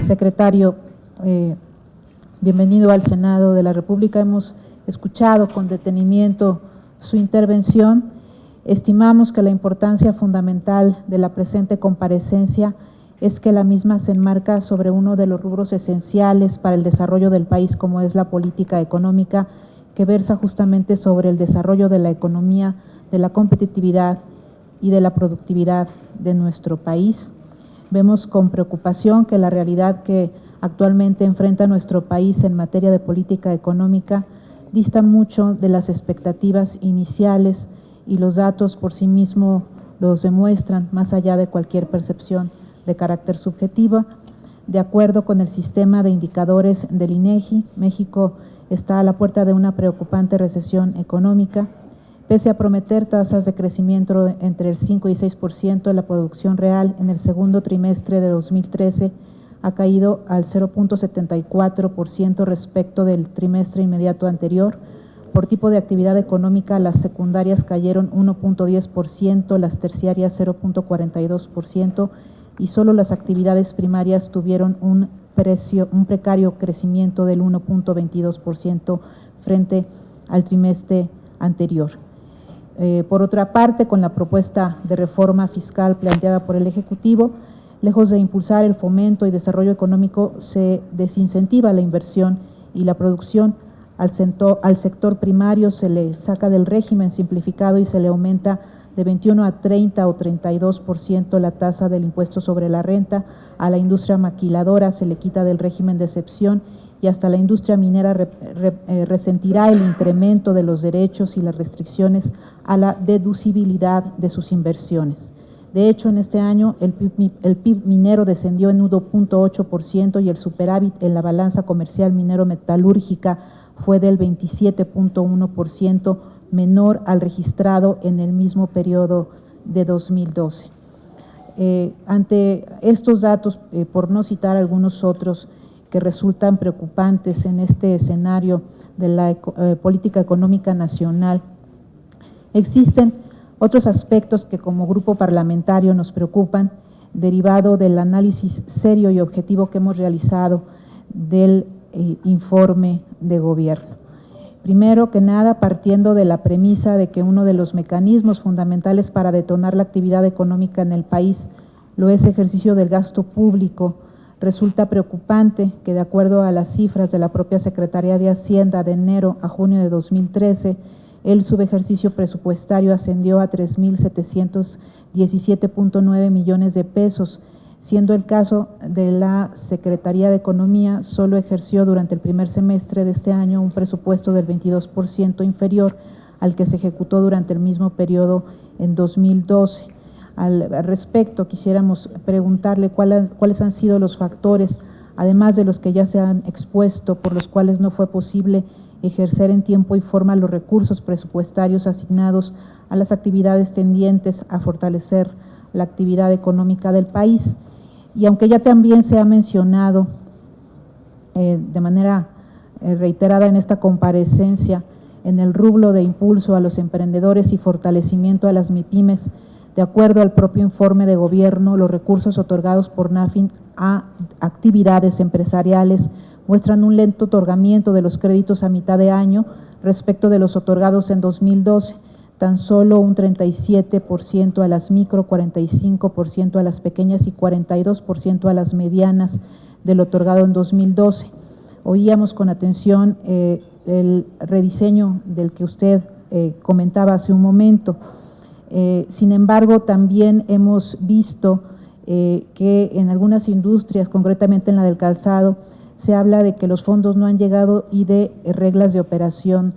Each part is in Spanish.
Secretario, bienvenido al Senado de la República. Hemos escuchado con detenimiento su intervención. Estimamos que la importancia fundamental de la presente comparecencia es que la misma se enmarca sobre uno de los rubros esenciales para el desarrollo del país, como es la política económica, que versa justamente sobre el desarrollo de la economía, de la competitividad y de la productividad de nuestro país. Vemos con preocupación que la realidad que actualmente enfrenta nuestro país en materia de política económica dista mucho de las expectativas iniciales, y los datos por sí mismos los demuestran, más allá de cualquier percepción de carácter subjetivo. De acuerdo con el sistema de indicadores del INEGI, México está a la puerta de una preocupante recesión económica. Pese a prometer tasas de crecimiento entre el 5 y 6%, la producción real en el segundo trimestre de 2013 ha caído al 0.74% respecto del trimestre inmediato anterior. Por tipo de actividad económica, las secundarias cayeron 1.10%, las terciarias 0.42%, y solo las actividades primarias tuvieron un precario crecimiento del 1.22% frente al trimestre anterior. Por otra parte, con la propuesta de reforma fiscal planteada por el Ejecutivo, lejos de impulsar el fomento y desarrollo económico, se desincentiva la inversión y la producción. Al sector primario se le saca del régimen simplificado y se le aumenta de 21 a 30 o 32% la tasa del impuesto sobre la renta. A la industria maquiladora se le quita del régimen de excepción, y hasta la industria minera resentirá el incremento de los derechos y las restricciones a la deducibilidad de sus inversiones. De hecho, en este año el PIB minero descendió en 1.8% y el superávit en la balanza comercial minero-metalúrgica fue del 27.1%, menor al registrado en el mismo periodo de 2012. Ante estos datos, por no citar algunos otros que resultan preocupantes en este escenario de la política económica nacional, existen otros aspectos que como grupo parlamentario nos preocupan, derivado del análisis serio y objetivo que hemos realizado del informe de gobierno. Primero que nada, partiendo de la premisa de que uno de los mecanismos fundamentales para detonar la actividad económica en el país lo es ejercicio del gasto público, resulta preocupante que, de acuerdo a las cifras de la propia Secretaría de Hacienda de enero a junio de 2013, el subejercicio presupuestario ascendió a 3.717.9 millones de pesos, siendo el caso de la Secretaría de Economía, solo ejerció durante el primer semestre de este año un presupuesto del 22% inferior al que se ejecutó durante el mismo periodo en 2012. Al respecto, quisiéramos preguntarle cuáles han sido los factores, además de los que ya se han expuesto, por los cuales no fue posible ejercer en tiempo y forma los recursos presupuestarios asignados a las actividades tendientes a fortalecer la actividad económica del país. Y aunque ya también se ha mencionado de manera reiterada en esta comparecencia, en el rubro de impulso a los emprendedores y fortalecimiento a las MIPYMES, de acuerdo al propio informe de gobierno, los recursos otorgados por NAFIN a actividades empresariales muestran un lento otorgamiento de los créditos a mitad de año respecto de los otorgados en 2012, tan solo un 37% a las micro, 45% a las pequeñas y 42% a las medianas del otorgado en 2012. Oíamos con atención el rediseño del que usted comentaba hace un momento. Sin embargo, también hemos visto que en algunas industrias, concretamente en la del calzado, se habla de que los fondos no han llegado y de reglas de operación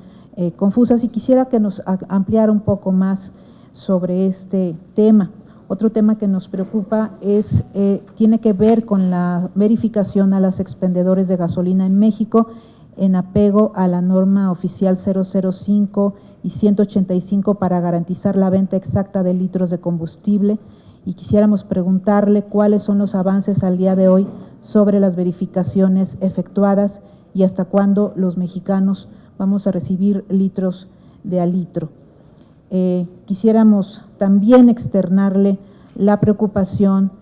confusas, y quisiera que nos ampliara un poco más sobre este tema. Otro tema que nos preocupa tiene que ver con la verificación a los expendedores de gasolina en México en apego a la norma oficial 005 y 185 para garantizar la venta exacta de litros de combustible, y quisiéramos preguntarle cuáles son los avances al día de hoy sobre las verificaciones efectuadas y hasta cuándo los mexicanos vamos a recibir litros de a litro. Quisiéramos también externarle la preocupación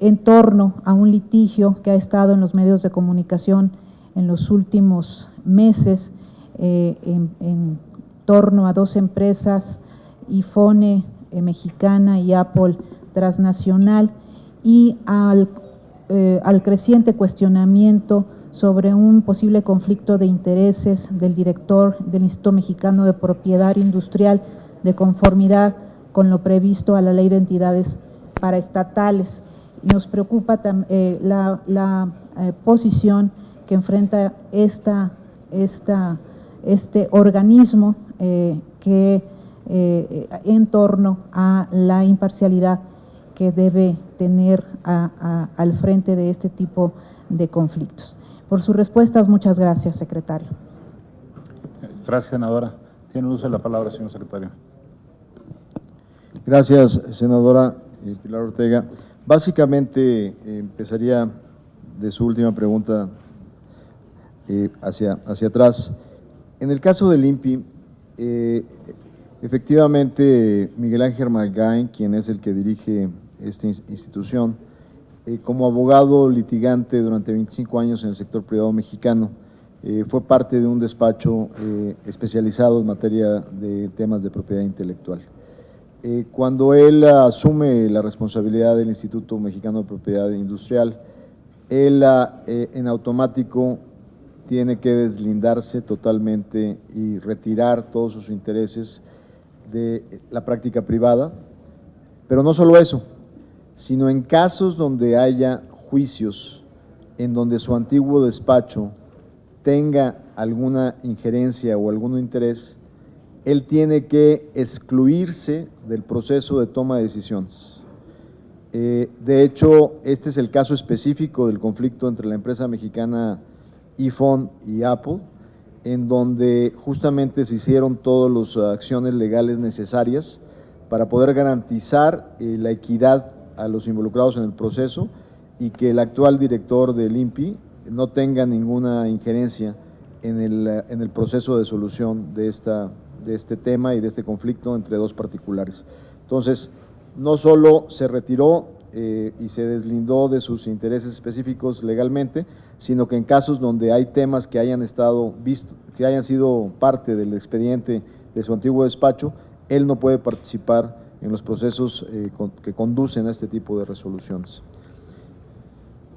en torno a un litigio que ha estado en los medios de comunicación en los últimos meses en torno a dos empresas, iPhone mexicana y Apple transnacional, y al creciente cuestionamiento sobre un posible conflicto de intereses del director del Instituto Mexicano de Propiedad Industrial de conformidad con lo previsto a la Ley de Entidades Paraestatales. Nos preocupa la posición que enfrenta este organismo en torno a la imparcialidad que debe tener al frente de este tipo de conflictos. Por sus respuestas, muchas gracias, secretario. Gracias, senadora. Tiene uso de la palabra, señor secretario. Gracias, senadora Pilar Ortega. Básicamente, empezaría de su última pregunta hacia atrás. En el caso del INPI, efectivamente, Miguel Ángel Margain, quien es el que dirige esta institución, como abogado litigante durante 25 años en el sector privado mexicano, fue parte de un despacho especializado en materia de temas de propiedad intelectual. Cuando él asume la responsabilidad del Instituto Mexicano de Propiedad Industrial, él en automático tiene que deslindarse totalmente y retirar todos sus intereses de la práctica privada, pero no solo eso, sino en casos donde haya juicios en donde su antiguo despacho tenga alguna injerencia o algún interés, él tiene que excluirse del proceso de toma de decisiones. De hecho, este es el caso específico del conflicto entre la empresa mexicana iPhone y Apple, en donde justamente se hicieron todas las acciones legales necesarias para poder garantizar la equidad a los involucrados en el proceso y que el actual director del INPI no tenga ninguna injerencia en el proceso de solución de este tema y de este conflicto entre dos particulares. Entonces, no solo se retiró y se deslindó de sus intereses específicos legalmente, sino que en casos donde hay temas que hayan sido parte del expediente de su antiguo despacho, él no puede participar en los procesos que conducen a este tipo de resoluciones.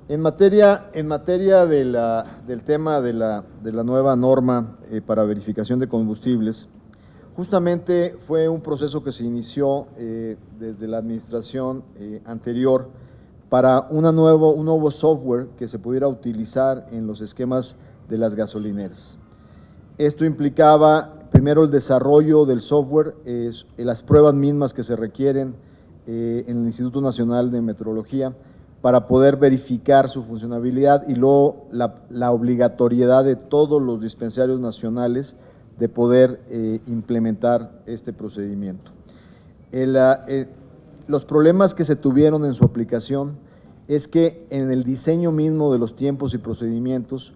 En materia del tema de la nueva norma para verificación de combustibles, justamente fue un proceso que se inició desde la administración anterior para un nuevo software que se pudiera utilizar en los esquemas de las gasolineras. Esto implicaba primero el desarrollo del software, las pruebas mismas que se requieren en el Instituto Nacional de Metrología para poder verificar su funcionabilidad y luego la obligatoriedad de todos los dispensarios nacionales de poder implementar este procedimiento. Los problemas que se tuvieron en su aplicación es que en el diseño mismo de los tiempos y procedimientos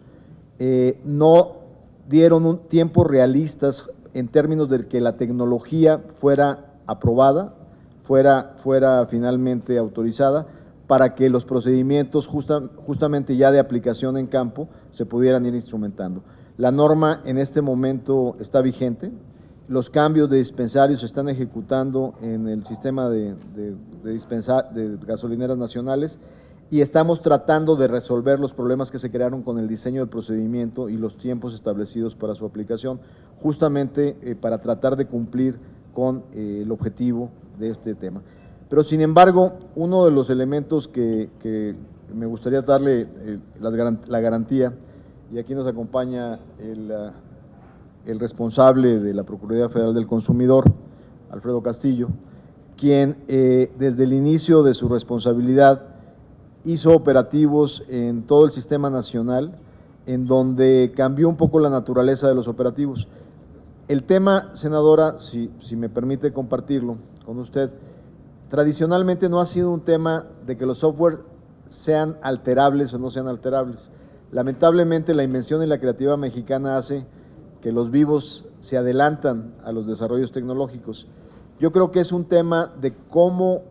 no dieron tiempos realistas en términos de que la tecnología fuera aprobada, fuera finalmente autorizada, para que los procedimientos justamente ya de aplicación en campo se pudieran ir instrumentando. La norma en este momento está vigente, los cambios de dispensarios se están ejecutando en el sistema de gasolineras nacionales y estamos tratando de resolver los problemas que se crearon con el diseño del procedimiento y los tiempos establecidos para su aplicación, justamente para tratar de cumplir con el objetivo de este tema. Pero sin embargo, uno de los elementos que me gustaría darle la garantía, y aquí nos acompaña el responsable de la Procuraduría Federal del Consumidor, Alfredo Castillo, quien desde el inicio de su responsabilidad hizo operativos en todo el sistema nacional, en donde cambió un poco la naturaleza de los operativos. El tema, senadora, si me permite compartirlo con usted, tradicionalmente no ha sido un tema de que los software sean alterables o no sean alterables. Lamentablemente la invención y la creativa mexicana hace que los vivos se adelantan a los desarrollos tecnológicos. Yo creo que es un tema de cómo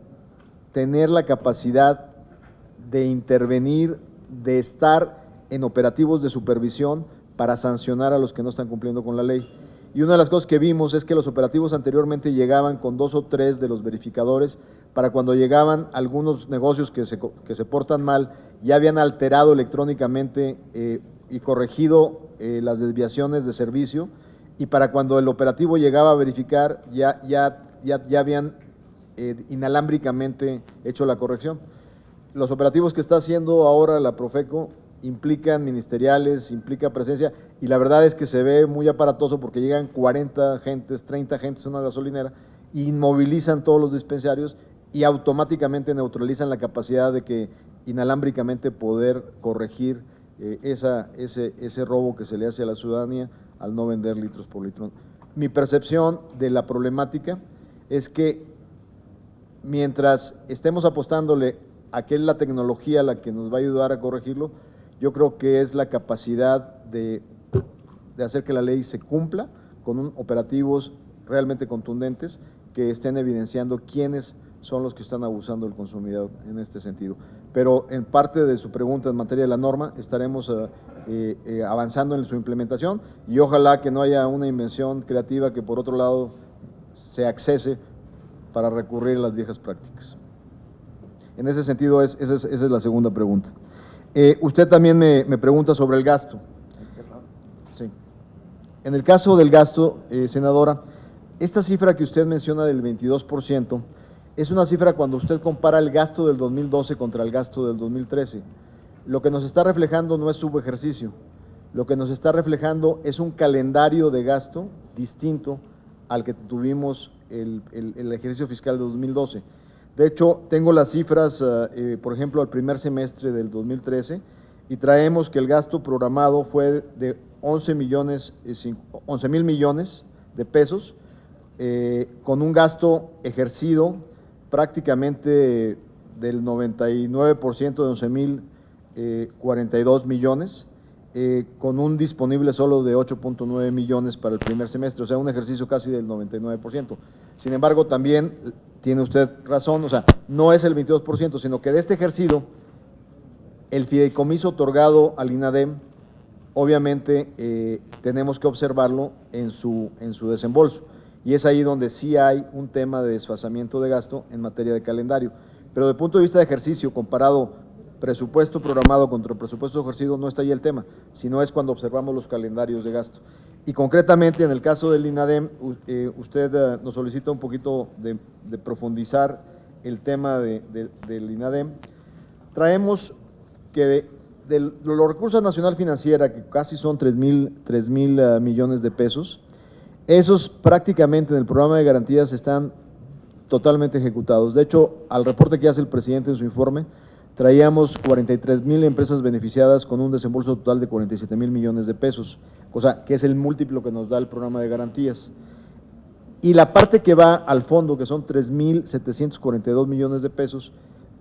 tener la capacidad de intervenir, de estar en operativos de supervisión para sancionar a los que no están cumpliendo con la ley. Y una de las cosas que vimos es que los operativos anteriormente llegaban con 2 o 3 de los verificadores, para cuando llegaban algunos negocios que se portan mal, ya habían alterado electrónicamente y corregido las desviaciones de servicio, y para cuando el operativo llegaba a verificar ya habían inalámbricamente hecho la corrección. Los operativos que está haciendo ahora la Profeco implican ministeriales, implica presencia, y la verdad es que se ve muy aparatoso porque llegan 40 agentes, 30 agentes en una gasolinera, inmovilizan todos los dispensarios y automáticamente neutralizan la capacidad de que inalámbricamente poder corregir ese robo que se le hace a la ciudadanía al no vender litros por litro. Mi percepción de la problemática es que mientras estemos apostándole a que es la tecnología la que nos va a ayudar a corregirlo, yo creo que es la capacidad de hacer que la ley se cumpla con operativos realmente contundentes que estén evidenciando quiénes son los que están abusando del consumidor en este sentido. Pero en parte de su pregunta en materia de la norma estaremos avanzando en su implementación, y ojalá que no haya una invención creativa que por otro lado se accese para recurrir a las viejas prácticas. En ese sentido, esa es la segunda pregunta. Usted también me pregunta sobre el gasto. Sí. En el caso del gasto, senadora, esta cifra que usted menciona del 22% es una cifra cuando usted compara el gasto del 2012 contra el gasto del 2013. Lo que nos está reflejando no es subejercicio, lo que nos está reflejando es un calendario de gasto distinto al que tuvimos el ejercicio fiscal de 2012. De hecho, tengo las cifras, por ejemplo, al primer semestre del 2013, y traemos que el gasto programado fue de 11,000 millones de pesos, con un gasto ejercido prácticamente del 99% de 11,042 millones, con un disponible solo de 8,9 millones para el primer semestre, o sea, un ejercicio casi del 99%. Sin embargo, también tiene usted razón, o sea, no es el 22%, sino que de este ejercicio, el fideicomiso otorgado al INADEM, obviamente tenemos que observarlo en su desembolso, y es ahí donde sí hay un tema de desfasamiento de gasto en materia de calendario. Pero desde el punto de vista de ejercicio, comparado presupuesto programado contra presupuesto ejercido, no está ahí el tema, sino es cuando observamos los calendarios de gasto. Y concretamente en el caso del INADEM, usted nos solicita un poquito de profundizar el tema del INADEM. Traemos que de los recursos de Nacional Financiera, que casi son 3,000 millones de pesos, esos prácticamente en el programa de garantías están totalmente ejecutados. De hecho, al reporte que hace el presidente en su informe, traíamos 43,000 empresas beneficiadas con un desembolso total de 47,000 millones de pesos, cosa que es el múltiplo que nos da el programa de garantías. Y la parte que va al fondo, que son 3,742 millones de pesos,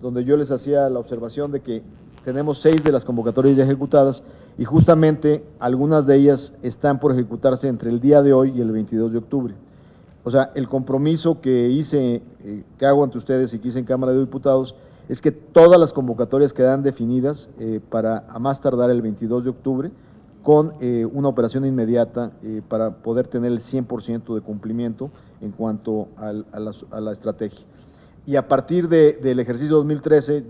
donde yo les hacía la observación de que tenemos 6 de las convocatorias ya ejecutadas, y justamente algunas de ellas están por ejecutarse entre el día de hoy y el 22 de octubre. O sea, el compromiso que hago ante ustedes y que hice en Cámara de Diputados es que todas las convocatorias quedan definidas para a más tardar el 22 de octubre con una operación inmediata para poder tener el 100% de cumplimiento en cuanto a la estrategia. Y a partir del ejercicio 2013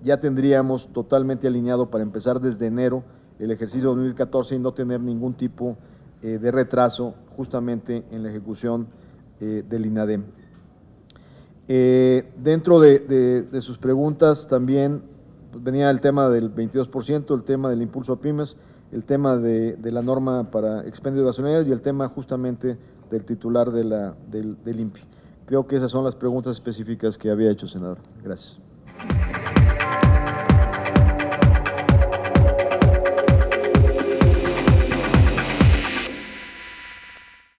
ya tendríamos totalmente alineado para empezar desde enero el ejercicio 2014 y no tener ningún tipo de retraso justamente en la ejecución del INADEM. Dentro de sus preguntas también pues, venía el tema del 22%, el tema del impulso a pymes, el tema de la norma para expendios gasolineros y el tema justamente del titular del INPI. Creo que esas son las preguntas específicas que había hecho, senador. Gracias.